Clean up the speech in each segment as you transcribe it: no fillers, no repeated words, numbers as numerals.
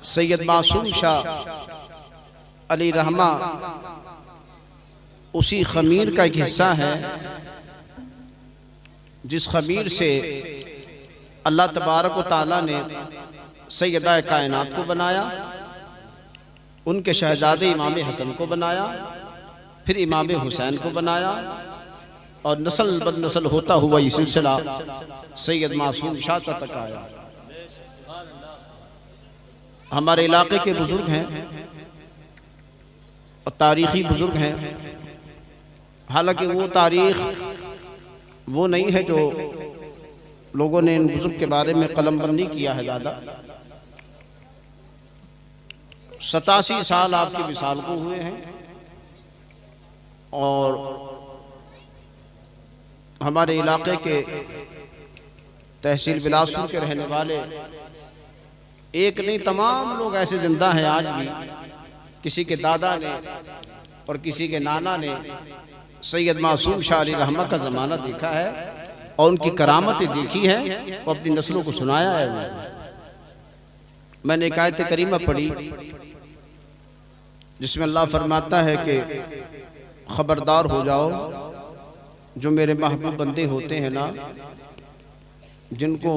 سید معصوم شاہ علی رحمہ اسی خمیر کا ایک حصہ ہے جس خمیر سے اللہ تبارک و تعالیٰ نے سیدہ کائنات کو بنایا، ان کے شہزادے امام حسن کو بنایا، پھر امام حسین کو بنایا، اور نسل بد نسل ہوتا ہوا یہ سلسلہ سید معصوم شاہ تک آیا۔ ہمارے علاقے کے بزرگ ہیں اور تاریخی بزرگ ہیں، حالانکہ وہ تاریخ وہ نہیں ہے جو لوگوں نے ان بزرگ کے بارے میں قلم بندی کیا ہے زیادہ۔ 87 سال آپ کے وصال کو ہوئے ہیں، اور ہمارے علاقے کے تحصیل بلاسپور کے رہنے والے ایک نہیں تمام لوگ ایسے زندہ ہیں آج بھی، کسی کے دادا نے اور کسی کے نانا نے سید معصوم شاہ علی رحمہ کا زمانہ دیکھا ہے اور ان کی کرامتیں دیکھی ہیں اور اپنی نسلوں کو سنایا ہے۔ میں نے ایک آیت کریمہ پڑھی جس میں اللہ فرماتا ہے کہ خبردار ہو جاؤ، جو میرے محبوب بندے ہوتے ہیں نا، جن کو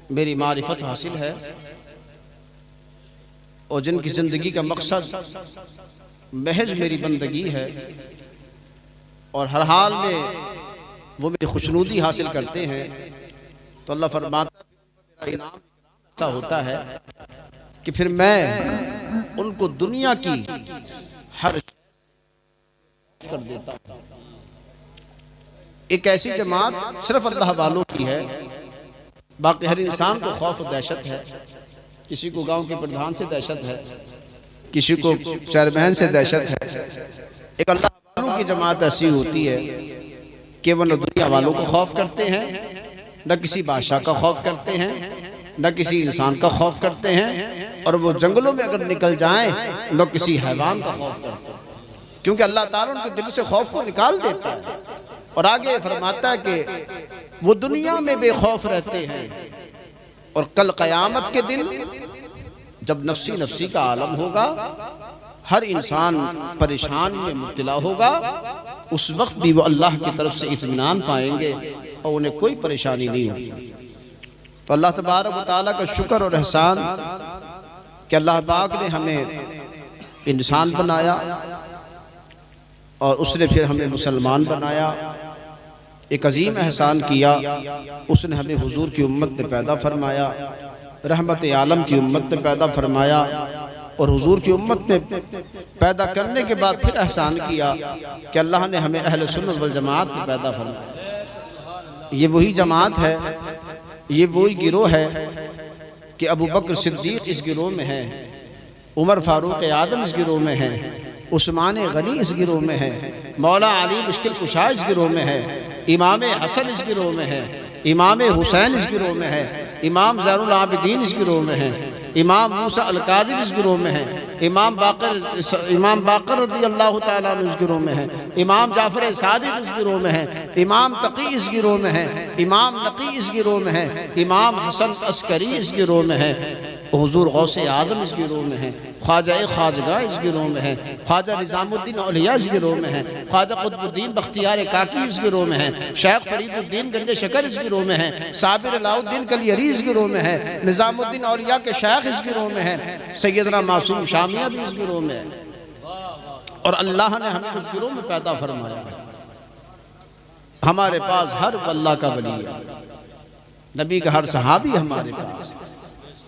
میری معرفت حاصل ہے اور جن کی زندگی کا مقصد محض میری بندگی ہے، اور ہر حال میں وہ میری خوشنودی حاصل کرتے ہیں، تو اللہ فرماتا ہے میرا انعام ایسا ہوتا ہے کہ پھر میں ان کو دنیا کی ہر کر دیتا ہوں۔ ایک ایسی جماعت صرف اللہ والوں کی ہے، باقی ہر انسان کو خوف و دہشت ہے، کسی کو گاؤں کے پردھان سے دہشت ہے، کسی کو چیئرمین سے دہشت ہے۔ ایک اللہ والوں کی جماعت ایسی ہوتی ہے کہ وہ نہ دنیا والوں کو خوف کرتے ہیں، نہ کسی بادشاہ کا خوف کرتے ہیں، نہ کسی انسان کا خوف کرتے ہیں، اور وہ جنگلوں میں اگر نکل جائیں نہ کسی حیوان کا خوف کرتے ہیں، کیونکہ اللہ تعالیٰ ان کے دل سے خوف کو نکال دیتا ہے۔ اور آگے فرماتا ہے کہ وہ دنیا میں بے خوف رہتے ہیں، اور کل قیامت کے دن جب نفسی نفسی کا عالم ہوگا، ہر انسان پریشان میں مبتلا ہوگا، اس وقت بھی وہ اللہ کی طرف سے اطمینان پائیں گے اور انہیں کوئی پریشانی نہیں ہوگی۔ تو اللہ تبارک و تعالیٰ کا شکر اور احسان کہ اللہ پاک نے ہمیں انسان بنایا اور اس نے پھر ہمیں مسلمان بنایا۔ ایک عظیم احسان کیا، اس نے ہمیں حضور کی امت میں پیدا فرمایا، رحمت عالم کی امت میں پیدا فرمایا، اور حضور کی امت میں پیدا کرنے کے بعد پھر احسان کیا کہ اللہ نے ہمیں اہل سنت والجماعت میں پیدا فرمایا۔ یہ وہی جماعت ہے، یہ وہی گروہ ہے کہ ابو بکر صدیق اس گروہ میں ہے، عمر فاروق اعظم اس گروہ میں ہے، عثمان غنی اس گروہ میں ہے، مولا علی مشکل کشا اس گروہ میں ہے، امام حسن اس گروہ میں ہے، امام حسین اس گروہ میں ہے، امام زین العابدین اس گروہ میں ہے، امام موسیٰ الکاظم اس گروہ میں ہے، امام باقر رضی اللہ تعالیٰ عنہ اس گروہ میں ہے، امام جعفر صادق اس گروہ میں ہے، امام تقی اس گروہ میں ہے، امام نقی اس گروہ میں ہے، امام حسن عسکری اس گروہ میں ہے، حضور غوث اعظم اس گروہ میں ہے، خواجہ خواجگاہ اس گروہ میں ہے، خواجہ نظام الدین اولیاء اس گروہ میں ہے، خواجہ قطب الدین بختیار کاکی اس گروہ میں ہے، شیخ فرید الدین گنج شکر اس گروہ میں ہے، صابر علاء الدین کلیری اس گروہ میں ہے، نظام الدین اولیاء کے شیخ اس گروہ میں ہے، سیدنا معصوم شامیہ بھی اس گروہ میں ہے، اور اللہ نے ہمیں اس گروہ میں پیدا فرمایا ہے۔ ہمارے پاس ہر اللہ کا ولی ہے، نبی کا ہر صحابی ہمارے پاس ہے۔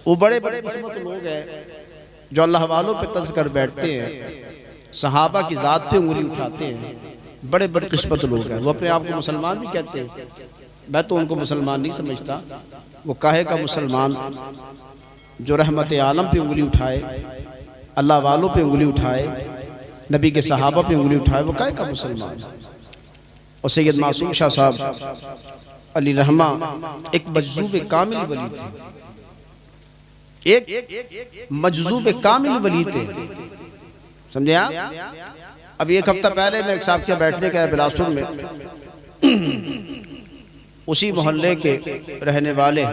وہ بڑے بڑے قسمت لوگ ہیں جو اللہ والوں پہ تز کر بیٹھتے ہیں، صحابہ کی ذات پہ انگلی اٹھاتے ہیں، بڑے بڑے قسمت لوگ ہیں۔ وہ اپنے آپ کو مسلمان بھی کہتے ہیں، میں تو ان کو مسلمان نہیں سمجھتا۔ وہ کاہے کا مسلمان جو رحمت عالم پہ انگلی اٹھائے، اللہ والوں پہ انگلی اٹھائے، نبی کے صحابہ پہ انگلی اٹھائے، وہ کاہے کا مسلمان؟ اور سید معصوم شاہ صاحب علی رحمہ ایک مجذوب کامل ولی تھے، ایک مجذوب کامل ولی تھے، سمجھے آپ؟ اب ایک ہفتہ پہلے میں ایک صاحب کے بیٹھنے کا ہے بلاسپور میں، اسی محلے کے رہنے والے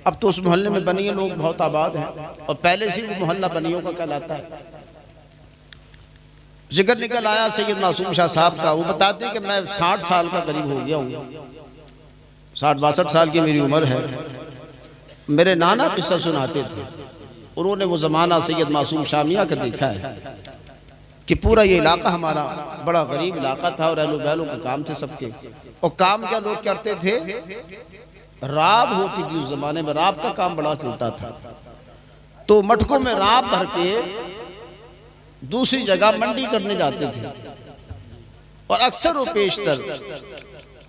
اب تو اس محلے میں بنیے لوگ بہت آباد ہیں، اور پہلے سے وہ محلہ بنیوں کا کہلاتا ہے۔ ذکر نکل آیا سید معصوم شاہ صاحب کا، وہ بتاتے ہیں کہ میں 60 سال کا قریب ہو گیا ہوں، 60-62 سال کی میری عمر ہے۔ میرے نانا قصہ سناتے تھے، انہوں نے وہ زمانہ سید معصوم شاہ میاں کا دیکھا ہے کہ پورا یہ علاقہ ہمارا بڑا غریب علاقہ تھا، اور اہل و بیلوں کے کام تھے سب کے، اور کام کیا لوگ کرتے تھے، راب ہوتی تھی اس زمانے میں، راب کا کام بڑا چلتا تھا، تو مٹکوں میں راب بھر کے دوسری جگہ منڈی کرنے جاتے تھے، اور اکثر و بیشتر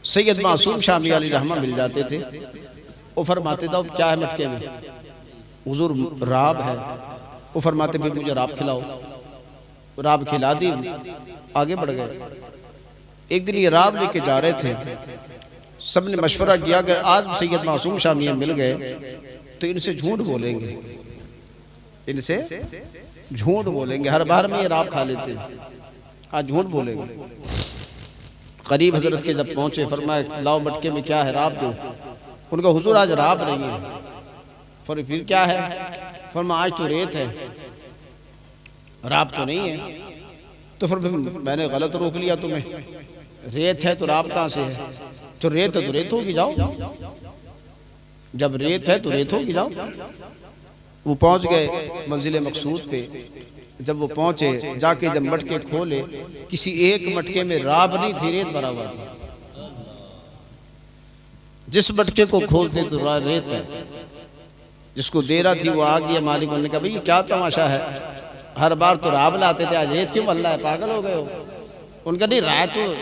سید معصوم شاہ میاں علیہ رحمہ مل جاتے تھے۔ وہ فرماتے تھا کیا ہے مٹکے میں؟ حضور راب ہے۔ وہ فرماتے پھر مجھے راب کھلاؤ، راب کھلا دی، آگے بڑھ گئے۔ ایک دن یہ راب لے کے جا رہے تھے، سب نے مشورہ کیا کہ آج سید معصوم شاہ میاں مل گئے تو ان سے جھوٹ بولیں گے، ان سے جھوٹ بولیں گے، ہر بار میں یہ راب کھا لیتے ہیں، آج جھوٹ بولیں گے۔ قریب حضرت کے جب پہنچے، فرمایا لاؤ مٹکے میں کیا ہے، راب دو۔ ان کا حضور آج راب نہیں ہے۔ پھر کیا ہے؟ فرمایا آج تو ریت ہے، راب تو نہیں ہے۔ تو پھر میں نے غلط روک لیا تمہیں، ریت ہے تو راب کہاں سے ہے؟ تو ریت ہے تو ریت ہوگی، جاؤ، جب ریت ہے تو ریت ہوگی، جاؤ۔ وہ پہنچ گئے منزل مقصود پہ، جب وہ پہنچے جا کے جب مٹکے کھولے، کسی ایک مٹکے میں راب نہیں تھی، ریت بھرا ہوا تھا۔ جس مٹکے کو کھولتے تو ریت ہے، جس کو دے رہا تھی وہ آ گیا مالک، انہوں نے کہا بھئی یہ کیا تماشا ہے، ہر بار تو راب لاتے تھے، آج ریت کیوں اللہ ہے، پاگل ہو گئے ہو؟ ان کا نہیں، رائے تو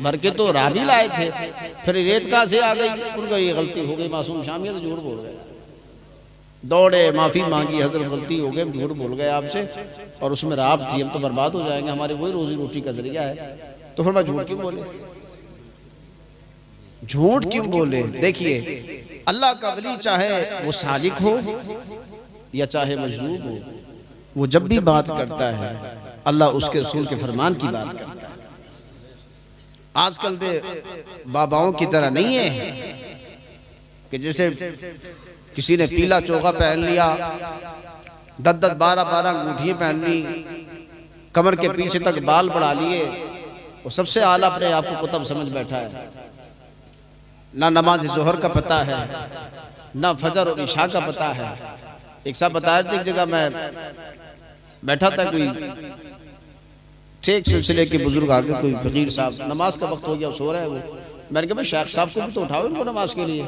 بھر کے تو راب ہی لائے تھے، پھر ریت کہاں سے آ گئی؟ ان کا یہ غلطی ہو گئی، معصوم شاہ میاں تو جھوٹ بول گئے، دوڑے معافی مانگی، حضرت غلطی ہو گئے، ہم جھوٹ بول گئے آپ سے، اور اس میں راب تھی، ہم تو برباد ہو جائیں گے، ہمارے وہی روزی روٹی کا ذریعہ ہے۔ تو پھر میں جھوٹ کیوں بولے، جھوٹ کیوں بولے؟ دیکھیے اللہ کا ولی چاہے وہ سالک ہو یا چاہے مجذوب ہو، وہ جب بھی بات کرتا ہے اللہ اس کے رسول کے فرمان کی بات کرتا ہے۔ آج کل دے باباؤں کی طرح نہیں ہے کہ جیسے کسی نے پیلا چوغا پہن لیا، 10-10 12-12 انگوٹھیاں پہن لی، کمر کے پیچھے تک بال بڑھا لیے، وہ سب سے اعلیٰ اپنے آپ کو قطب سمجھ بیٹھا ہے، نہ نماز ظہر کا پتہ ہے، نہ فجر اور عشاء کا پتہ ہے۔ ایک صاحب بتا رہے تھے، ایک جگہ میں بیٹھا تھا، کوئی ٹھیک سلسلے کے بزرگ آگے، کوئی فقیر صاحب، نماز کا وقت ہو گیا، سو رہا ہے وہ۔ میں نے کہا بھئی شیخ صاحب کو بھی تو اٹھاؤ ان کو نماز کے لیے۔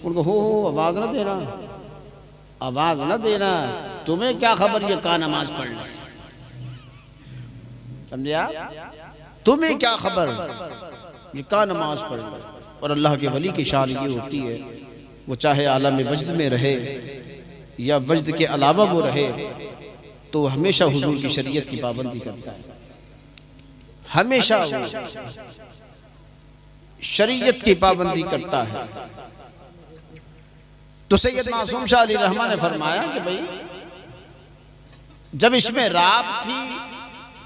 ان کو ہو آواز نہ دینا، آواز نہ دینا، تمہیں کیا خبر یہ کہاں نماز پڑھ لیں، سمجھے آپ؟ تمہیں کیا خبر یہ کہاں نماز پڑھ لیں۔ اور اللہ کے ولی کی شان یہ ہوتی ہے، وہ چاہے عالم وجد میں رہے یا وجد کے علاوہ وہ رہے، تو ہمیشہ حضور کی شریعت کی پابندی کرتا ہے، ہمیشہ وہ شریعت کی پابندی کرتا ہے۔ تو سید معصوم شاہ علیہ رحمہ نے فرمایا کہ بھئی جب اس میں راب تھی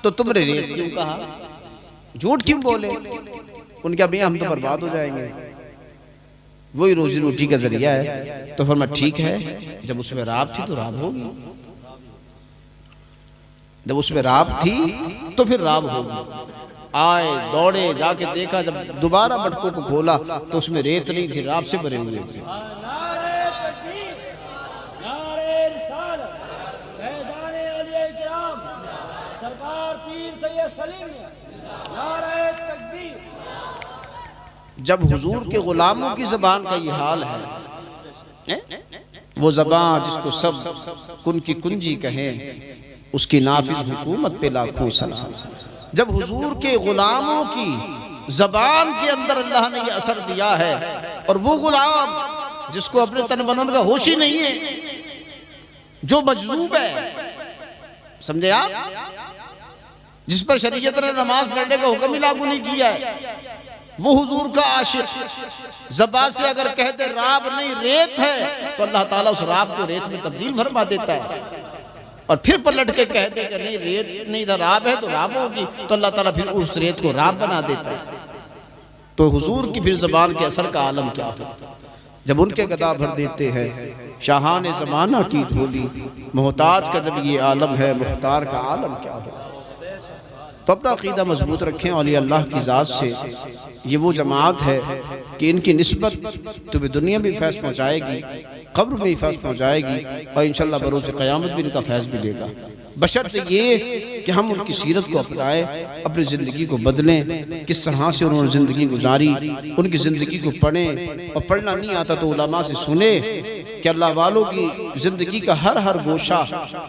تو تم نے ریت کیوں کہا، جھوٹ کیوں بولے؟ ان کے ابھی ہم تو برباد ہو جائیں گے، وہی روزی روٹی کا ذریعہ ہے۔ تو فرمایا ٹھیک ہے، جب اس میں راب تھی تو راب ہوگی، جب اس میں راب تھی تو پھر راب ہوگی۔ آئے دوڑے جا کے دیکھا، جب دوبارہ مٹکوں کو کھولا تو اس میں ریت نہیں تھی، راب سے بھرے ہوئے تھے۔ جب حضور کے غلاموں کی زبان کا یہ حال ہے، وہ زبان جس کو سب کن کی کنجی کہیں، اس کی نافذ حکومت پہ لاکھوں سلام۔ جب حضور کے غلاموں کی زبان کے اندر اللہ نے یہ اثر دیا ہے، اور وہ غلام جس کو اپنے تن من کا ہوش ہی نہیں ہے، جو مجذوب ہے، سمجھے آپ، جس پر شریعت نے نماز پڑھنے کا حکم ہی لاگو نہیں کیا ہے، وہ حضور کا عاشق زبان سے اگر کہتے راب نہیں ریت ہے، تو اللہ تعالیٰ اس راب کو ریت میں تبدیل فرما دیتا ہے، اور پھر پلٹ کے کہتے کہ نہیں ریت نہیں تھا، راب ہے تو راب ہوگی، تو اللہ تعالیٰ پھر اس ریت کو راب بنا دیتا ہے۔ تو حضور کی پھر زبان کے اثر کا عالم کیا ہے، جب ان کے گدا بھر دیتے ہیں شاہان زمانہ کی جھولی، محتاج کا جب یہ عالم ہے، مختار کا عالم کیا ہو۔ تو اپنا عقیدہ مضبوط رکھیں اولیاء اللہ کی ذات سے۔ یہ وہ جماعت ہے کہ ان کی نسبت تمہیں دنیا بھی فیض پہنچائے گی، قبر میں بھی فیض پہنچائے گی، اور انشاءاللہ بروز قیامت بھی ان کا فیض بھی لے گا، بشرط یہ کہ ہم ان کی سیرت کو اپنائیں، اپنی زندگی کو بدلیں۔ کس طرح سے انہوں نے زندگی گزاری، ان کی زندگی کو پڑھیں، اور پڑھنا نہیں آتا تو علماء سے سنیں کہ اللہ والوں کی زندگی کا ہر گوشہ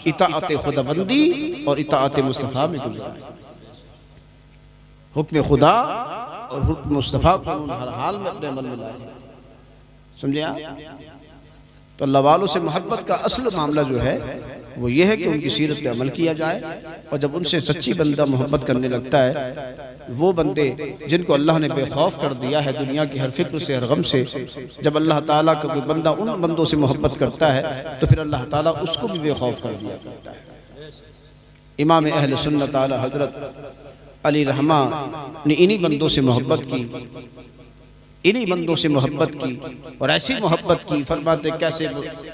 اطاعت خداوندی اور اطاعت مصطفیٰ میں گزرا ہے۔ حکم خدا اور حکم مصطفیٰ کو انہوں نے ہر حال میں اپنے عمل میں لائے، سمجھے آپ؟ تو اللہ والوں سے محبت کا اصل معاملہ جو ہے وہ یہ ہے کہ ان کی سیرت پہ عمل کیا جائے، اور جب ان سے سچی بندہ محبت کرنے لگتا ہے، وہ بندے جن کو اللہ نے بے خوف کر دیا ہے دنیا کی ہر فکر سے، ہر غم سے، جب اللہ تعالیٰ کا کوئی بندہ ان بندوں سے محبت کرتا ہے تو پھر اللہ تعالیٰ اس کو بھی بے خوف کر دیا کرتا ہے۔ امام اہل سنت اعلیٰ حضرت علی رحمہ نے انہی بندوں سے محبت کی، انہی بندوں سے محبت کی، اور ایسی محبت کی، فرماتے کیسے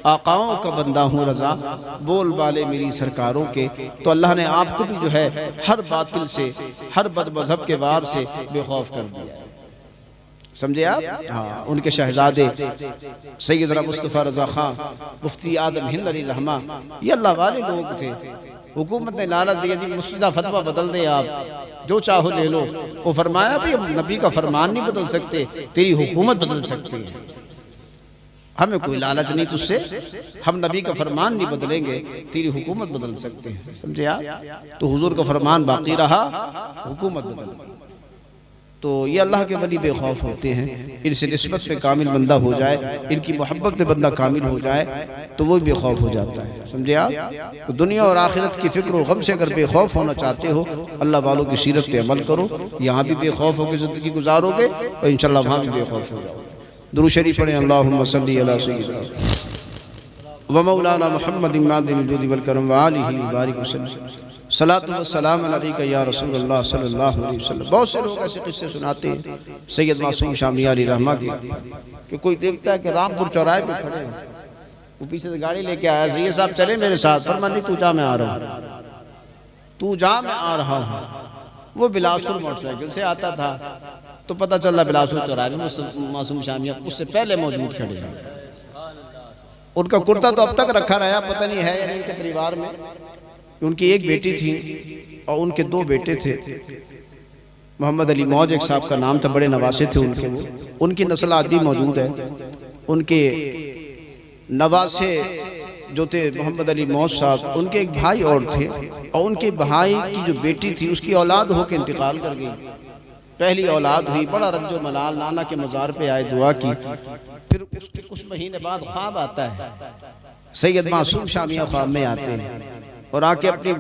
آقاؤں کا بندہ ہوں رضا، بول بالے میری سرکاروں کے۔ تو اللہ نے آپ کو بھی جو ہے ہر باطل سے، ہر بد مذہب کے وار سے بے خوف کر دیا ہے، سمجھے آپ؟ ہاں، ان کے شہزادے سیدنا مصطفیٰ رضا خان، مفتی اعظم ہند علی رحمہ، یہ اللہ والے لوگ تھے۔ حکومت نے لالچ دیا جی مسجدہ فتویٰ بدل دے، آپ جو چاہو لے لو۔ وہ فرمایا بھی ہم نبی کا فرمان نہیں بدل سکتے، تیری حکومت بدل سکتی ہے، ہمیں کوئی لالچ نہیں تجھ سے، ہم نبی کا فرمان نہیں بدلیں گے، تیری حکومت بدل سکتے ہیں، سمجھے آپ؟ تو حضور کا فرمان باقی رہا، حکومت بدل گئی۔ تو یہ اللہ کے ولی بے خوف ہوتے ہیں، ان سے نسبت پہ کامل بندہ ہو جائے، ان کی محبت پہ بندہ کامل ہو جائے تو وہ بے خوف ہو جاتا ہے، سمجھے آپ؟ تو دنیا اور آخرت کی فکر و غم سے اگر بے خوف ہونا چاہتے ہو، اللہ والوں کی سیرت پہ عمل کرو، یہاں بھی بے خوف ہو کے زندگی گزارو گے اور انشاءاللہ وہاں بھی بے خوف ہو جاؤ گے۔ درود شریف پڑھیں، اللہم صلی علی سیدنا و مولانا محمد معدن الجود والکرم وآلہ وبارک وسلم۔ صلاۃ و سلام علیک یا رسول اللہ صلی اللہ علیہ وسلم۔ بہت سے لوگ ایسے قصے سناتے ہیں سید معصوم شامی علی رحمہ کے، کہ کوئی دیکھتا ہے کہ رامپور چوراہے پہ کھڑے ہیں، وہ پیچھے سے گاڑی لے کے آیا، سید صاحب چلے میرے ساتھ، فرمایا نہیں تو جا، میں آ رہا ہوں، تو جا، میں آ رہا ہوں۔ وہ بلاسپور موٹر سائیکل سے آتا تھا، تو پتہ چلا بلاسپور چوراہے میں معصوم شامی اس سے پہلے موجود کھڑے ہیں۔ ان کا کرتا تو اب تک رکھا رہا، پتہ نہیں ہے یعنی ان کے پریوار میں۔ ان کی ایک بیٹی تھی اور ان کے 2 بیٹے تھے، محمد علی موج ایک صاحب کا نام تھا، بڑے نواسے تھے ان کے، وہ ان کی نسل آج بھی موجود ہے۔ ان کے نواسے جو تھے محمد علی موج صاحب، ان کے ایک بھائی اور تھے، اور ان کے بھائی کی جو بیٹی تھی اس کی اولاد ہو کے انتقال کر گئی۔ پہلی اولاد ہوئی، بڑا رنج و ملال، نانا کے مزار پہ آئے، دعا کی۔ پھر اس کے کچھ مہینے بعد خواب آتا ہے، سید معصوم شامیہ خواب میں آتے ہیں اور آ کے اپنی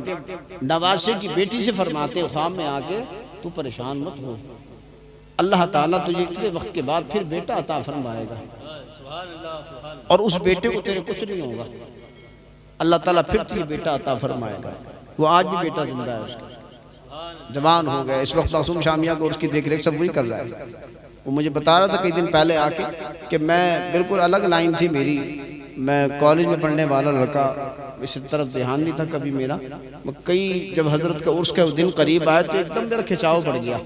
نواسے کی بیٹی سے فرماتے ہیں خواب میں آ کے، تو پریشان مت ہو، اللہ تعالیٰ تجھے اتنے وقت کے بعد پھر بیٹا عطا فرمائے گا، اور اس بیٹے کو تیرے کچھ نہیں ہوگا، اللہ تعالیٰ پھر تجھے بیٹا عطا فرمائے گا۔ وہ آج بھی بیٹا زندہ ہے، اس کا جوان ہو گیا اس وقت، معصوم شامیہ کو اس کی دیکھ ریکھ سب وہی کر رہا ہے۔ وہ مجھے بتا رہا تھا کئی دن پہلے آ کے کہ میں بالکل الگ لائن تھی میری، میں کالج میں پڑھنے والا لڑکا، اس طرف دھیان نہیں تھا کبھی میرا۔ جب حضرت کا عرس کا دن قریب آیا تو ایک دم میرا کھچاؤ پڑ گیا،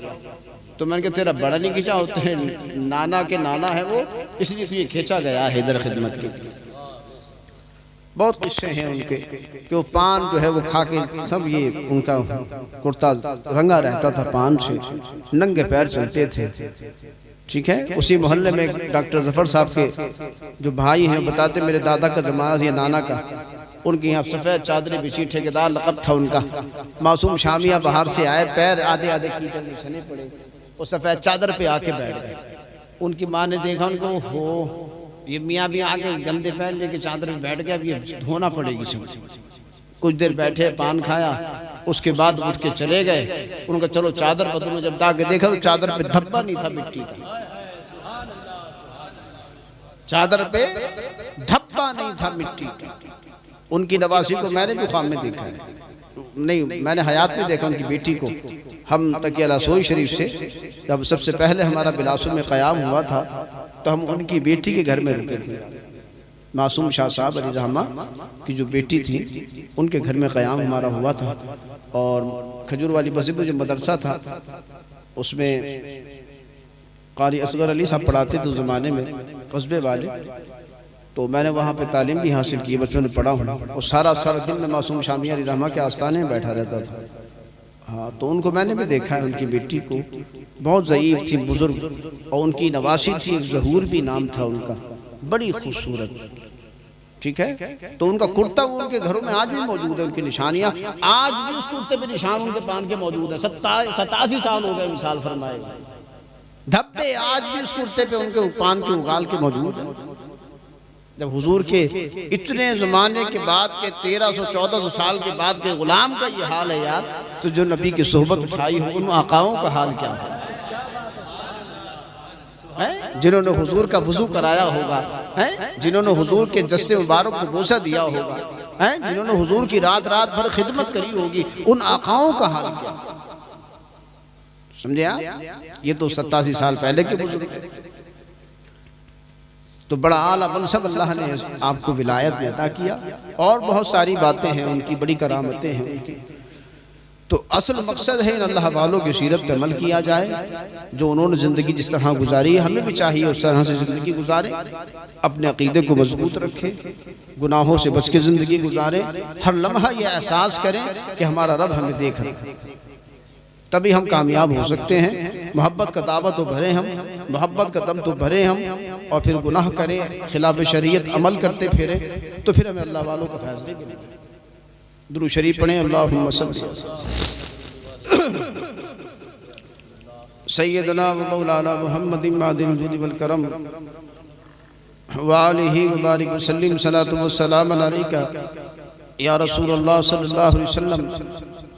تو میں نے کہا تیرا بڑا نہیں کھچاؤ، تیرے نانا کے نانا ہے وہ، اس لیے تجھے کھینچا گیا ہے ادھر خدمت کے لیے۔ بہت قصے ہیں ان کے کہ وہ پان جو ہے وہ کھا کے سب، یہ ان کا کرتا رنگا رہتا تھا پان سے، ننگے پیر چلتے تھے، ٹھیک ہے۔ اسی محلے میں ڈاکٹر ظفر صاحب کے جو بھائی ہیں بتاتے میرے دادا کا زمانہ یا نانا کا، ان کی یہاں سفید چادریں بچھی، ٹھیکیدار لقب تھا ان کا۔ معصوم شامیہ باہر سے آئے، پیر آدھے آدھے کیچڑ میں سنے پڑے، وہ سفید چادر پہ آ کے بیٹھ گئے۔ ان کی ماں نے دیکھا، ان کو ہو یہ میاں بھی آگے گندے پیر لے کے چادر میں بیٹھ گیا، اب یہ دھونا پڑے گی سب۔ کچھ دیر بیٹھے، پان کھایا، اس کے بعد اٹھ کے چلے گئے۔ ان کا چلو چادر بدلو، جب ڈا کے دیکھا تو چادر پہ دھبا نہیں تھا مٹی کا، چادر پہ دھبا نہیں تھا مٹی کا۔ ان کی نواسی کو میں نے بھی خواب میں دیکھا ہے، نہیں میں نے حیات میں دیکھا ان کی بیٹی کو۔ ہم تقیہ رسوئی شریف سے جب سب سے پہلے ہمارا بلاسو میں قیام ہوا تھا تو ہم ان کی بیٹی کے گھر میں رکے تھے۔ معصوم شاہ صاحب علیہ رحمہ کی جو بیٹی تھی ان کے گھر میں قیام ہمارا ہوا تھا، اور کھجور والی مسجد میں جو مدرسہ تھا اس میں قاری اصغر علی صاحب پڑھاتے تھے اس زمانے میں، قصبے والے، تو میں نے وہاں پہ تعلیم بھی حاصل کی، بچوں نے پڑھا ہوں، اور سارا دن میں معصوم شاہ میاں علیہ رحمہ کے آستانے میں بیٹھا رہتا تھا۔ ہاں، تو ان کو میں نے بھی دیکھا ہے، ان کی بیٹی کو، بہت ضعیف تھی، بزرگ، اور ان کی نواسی تھی، ایک ظہور بھی نام تھا ان کا، بڑی خوبصورت، ٹھیک ہے۔ تو ان کا کرتا وہ ان کے گھروں میں آج بھی موجود ہے، ان کی نشانیاں آج بھی اس کرتے پہ نشان ان کے پان کے موجود ہیں، 87 سال ہو گئے مثال فرمائے، دھبے آج بھی اس کرتے پہ ان کے پان کے اگال کے موجود ہیں۔ جب حضور کے اتنے زمانے کے بعد کے 1300-1400 سال کے بعد کے غلام کا یہ حال ہے یار، تو جو نبی کی صحبت اٹھائی ہو ان آقاؤں کا حال کیا ہو، جنہوں نے حضور کا وضو کرایا ہوگا، جنہوں نے حضور کے جسد مبارک کو بوسہ دیا ہوگا، جنہوں نے حضور کی رات بھر خدمت کری ہوگی، ان آقاؤں کا حال کیا ہو، سمجھے آپ؟ یہ تو 87 سال پہلے کے بزرگ ہیں۔ تو بڑا اعلیٰ منصب اللہ نے آپ کو ولایت میں عطا کیا، اور بہت ساری باتیں ہیں ان کی، بڑی کرامتیں ہیں ان کی۔ تو اصل مقصد ہے ان اللہ والوں کی سیرت پہ عمل کیا جائے، جو انہوں نے زندگی جس طرح گزاری ہے ہمیں بھی چاہیے اس طرح سے زندگی گزارے، اپنے عقیدے کو مضبوط رکھے، گناہوں سے بچ کے زندگی گزارے، ہر لمحہ یہ احساس کریں کہ ہمارا رب ہمیں دیکھ رہا ہے، تبھی ہم کامیاب ہو سکتے ہیں۔ محبت کا دعوت تو بھرے ہم، محبت کا دم تو بھرے ہم، اور پھر گناہ کریں، خلاف شریعت عمل کرتے پھریں، تو پھر ہمیں اللہ والوں کا فیض نہیں ملے گا۔ درود شریف پڑھیں، اللہم صلی سیدنا و مولانا محمد معدن الجود والکرم وآلہ وبارک وسلم، صلاۃ والسلام علیکہ یا رسول اللہ صلی اللہ علیہ وسلم۔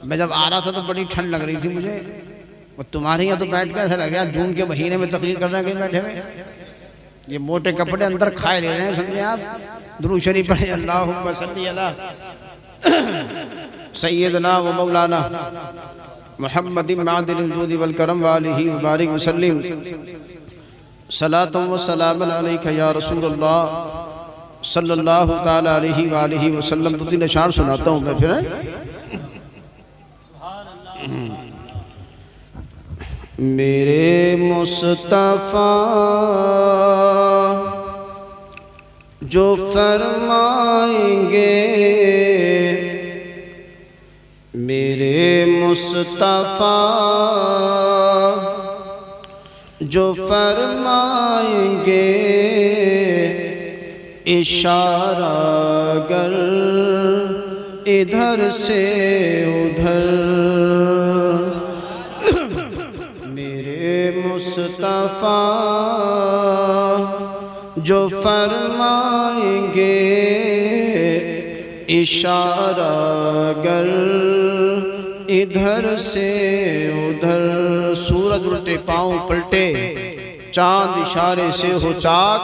میں جب آ رہا تھا تو بڑی ٹھنڈ لگ رہی تھی مجھے، اور تمہارے یہاں تو بیٹھ کے ایسا لگ گیا جون کے مہینے میں تقریر کر رہے ہیں کہیں بیٹھے ہوئے، یہ موٹے کپڑے اندر کھائے لے رہے ہیں، سمجھے آپ؟ درود شریف پڑھیں، اللہم صلی علی سیدنا و مولانا محمد معدن الجود والکرم وآلہ وبارک وسلم، صلاۃ و سلام علیکہ یا رسول اللہ صلی اللہ تعالیٰ علیہ وآلہ وسلم۔ دو تین اشعار سناتا ہوں میں پھر۔ میرے مصطفیٰ جو فرمائیں گے، میرے مصطفیٰ جو فرمائیں گے، اشارہ گر ادھر سے ادھر، میرے مصطفیٰ جو فرمائیں گے، اشارہ گر ادھر سے ادھر، سورج الٹے پاؤں پلٹے، چاند اشارے سے ہو چاک،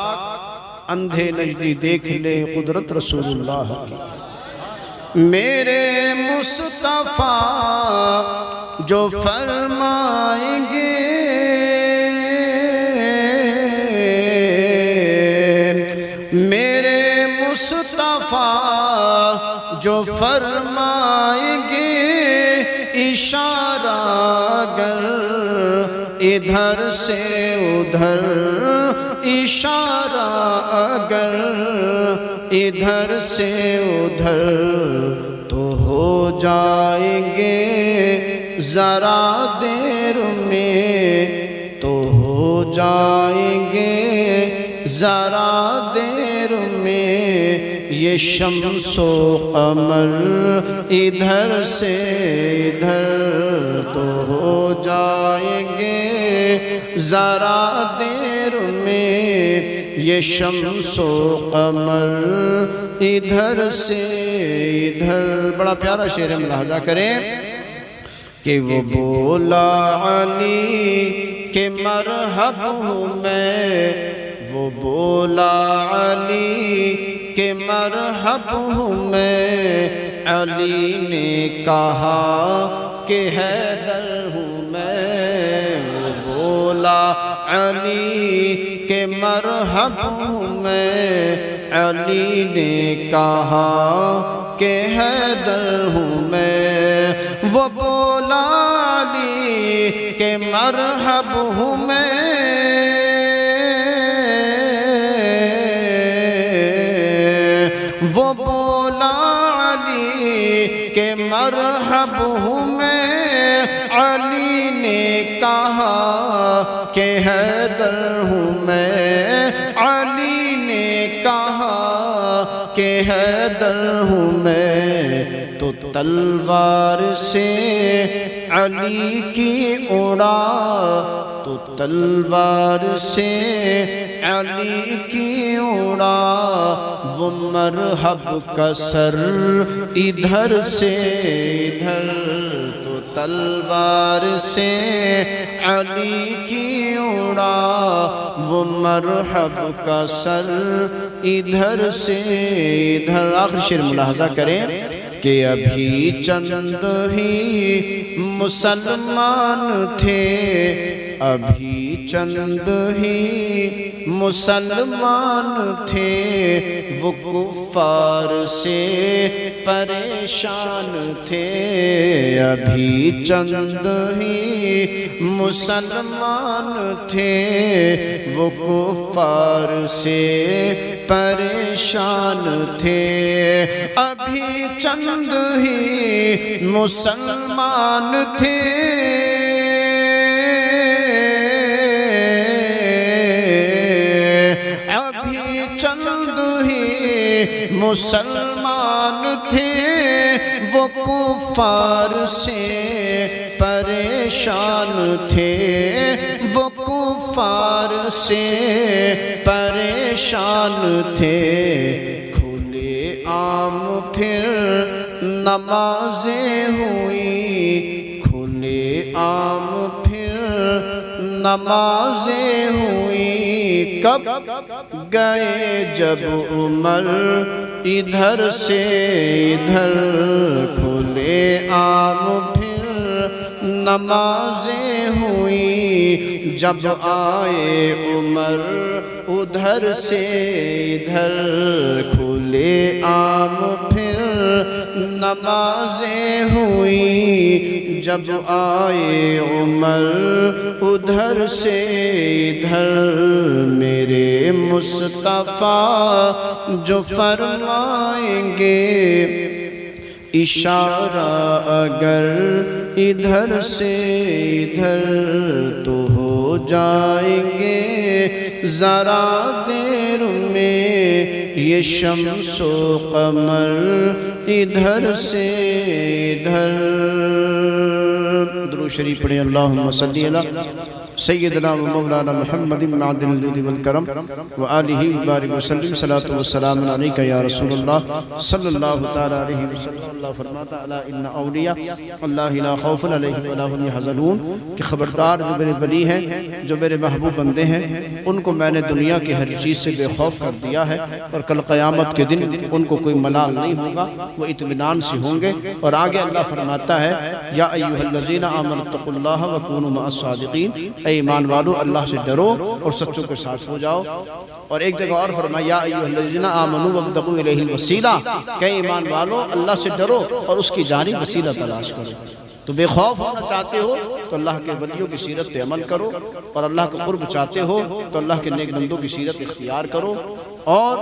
اندھے نجدی دیکھ لے قدرت رسول اللہ کی۔ میرے مصطفیٰ جو فرمائیں گے، میرے مصطفیٰ جو فرمائیں گے، اشارہ گر ادھر سے ادھر، اشارہ اگر ادھر سے ادھر، تو ہو جائیں گے ذرا دیر میں، تو ہو جائیں گے ذرا دیر میں، یہ شمس و قمر ادھر سے ادھر، تو ہو جائیں گے ذرا دیر میں، یہ شمس و قمر ادھر سے ادھر۔ بڑا پیارا شعر ہے، ملاحظہ کریں کہ وہ بولا علی کہ مرحب ہوں میں، وہ بولا علی کہ مرحب ہوں میں، علی نے کہا کہ حیدر ہوں میں، وہ بولا علی کہ مرحب ہوں میں، علی نے کہا کہ حیدر ہوں میں، وہ بولا علی کہ مرحب ہوں میں، وہ بولا علی کہ مرحب ہوں میں، علی نے کہا کہ حیدر ہوں میں، علی نے کہا کہ حیدر ہوں میں، تو تلوار سے علی کی اڑا، تو تلوار سے علی کی اڑا، وہ مرحب کا سر ادھر سے ادھر، تو تلوار سے علی کی اڑا، وہ مرحب کا سر ادھر سے ادھر۔ آخر شعر ملاحظہ کریں کہ ابھی چند ہی مسلمان تھے، ابھی چند ہی مسلمان تھے، وہ کفار سے پریشان تھے، ابھی چند ہی مسلمان تھے، وہ کفار سے پریشان تھے، ابھی چند ہی مسلمان تھے، چند ہی مسلمان تھے، وہ کفار سے پریشان تھے، وہ کفار سے پریشان تھے، کھلے عام پھر نمازیں ہوئی، کھلے عام پھر نمازیں ہوئی، کب گئے جب عمر ادھر سے ادھر، کھلے عام پھر نمازیں ہوئی، جب آئے عمر ادھر سے ادھر، کھلے عام پھر نمازیں ہوئی، جب آئے عمر ادھر سے ادھر، میرے مصطفیٰ جو فرمائیں گے اشارہ اگر ادھر سے ادھر، تو ہو جائیں گے ذرا دیر میں یہ شمس و قمر ادھر سے ادھر۔ درود شریف پڑھیں، اللہم صلی علی سیدنا و مولانا محمد معدن الجود والکرم وآلہ وبارک وسلم، صلاۃ والسلام علیکہ یا رسول اللہ صلی اللہ تعالی علیہ وسلم۔ اللہ فرماتا الا ان اولیاء اللہ لا خوف علیہم ولا هم یحزنون، کہ خبردار جو میرے ولی ہیں، جو میرے محبوب بندے ہیں، ان کو میں نے دنیا کی ہر چیز سے بے خوف کر دیا ہے، اور کل قیامت کے دن ان کو کوئی ملال نہیں ہوگا، وہ اطمینان سے ہوں گے۔ اور آگے اللہ فرماتا ہے یا ایھا الذین آمنوا اتقوا اللہ وکونوا مع الصادقین، اے ایمان والو اللہ سے ڈرو اور سچوں کے ساتھ ہو جاؤ۔ اور ایک جگہ اور فرمایا یا ایھا الذین آمنوا وابتغوا الیہ الوسیلہ، کہ ایمان والو اللہ سے ڈرو اور اس کی جانب وسیلہ تلاش کرو۔ تو بے خوف ہونا چاہتے ہو تو اللہ کے ولیوں کی سیرت پہ عمل کرو، اور اللہ کا قرب چاہتے ہو تو اللہ کے نیک بندوں کی سیرت اختیار کرو، اور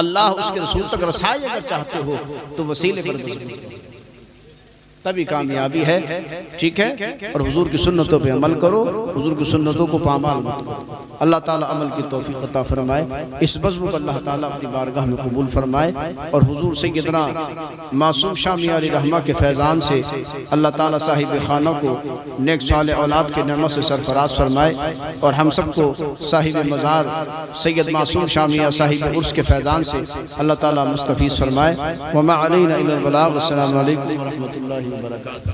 اللہ اس کے رسول تک رسائی اگر چاہتے ہو تو وسیلے پر مضبوط کرو، تبھی کامیابی ہے، ٹھیک ہے؟ اور حضور کی سنتوں پہ عمل کرو، حضور کی سنتوں کو پامال مت کرو۔ اللہ تعالیٰ عمل کی توفیق عطا فرمائے، اس بزم کو اللہ تعالیٰ اپنی بارگاہ میں قبول فرمائے، اور حضور سیدنا معصوم شامی علیہ رحمہ کے فیضان سے اللہ تعالیٰ صاحب خانہ کو نیک صالح اولاد کے نعمت سے سرفراز فرمائے، اور ہم سب کو صاحب مزار سید معصوم شامیہ صاحب عرس کے فیضان سے اللہ تعالیٰ مستفیض فرمائے۔ وما علینا الا البلاغ۔ السلام علیکم ورحمۃ اللہ وبرکاتہ۔